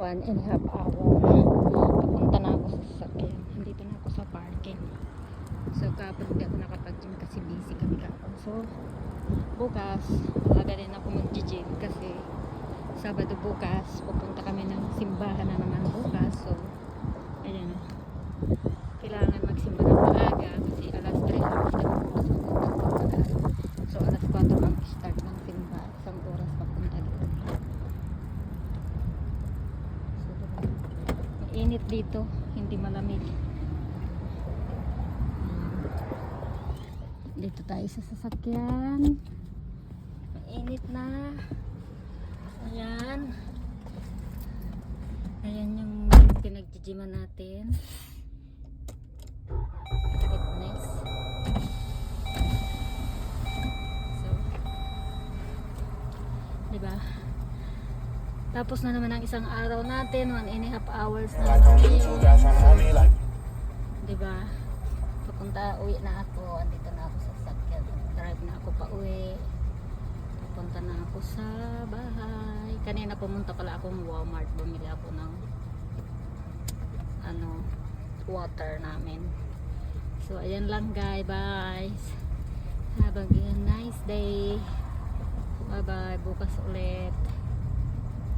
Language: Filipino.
1.5 hour. Papunta na ako sa sasakyan. Nandito na ako sa parking. So kapag hindi ako nakapag-gym kasi busy kami kapag. So bukas maaga din ako mag-gym kasi Sabado bukas pupunta kami ng simbahan na naman bukas. So ayan o, kailangan magsimba ng maaga kasi alas 3 lang start bukas ang punta. So alas 4 ang start ng simba, isang oras papunta doon. So init dito, hindi malamig. Dito tayo sa sasakyan. Mainit na. Ayan. Ayan yung pinagjijiman natin. Fitness. So, diba? Tapos na naman ang isang araw natin. 1.5 hours na naman yun. Diba? Papunta, uwi na ako. Andito na ako sa sasakyan. Drive na ako pa uwi. Punta na ako sa bahay. Kanina pumunta pala akong Walmart. Bumili ako ng water namin. So ayan lang guys. Have a nice day. Bye bye. Bukas ulit.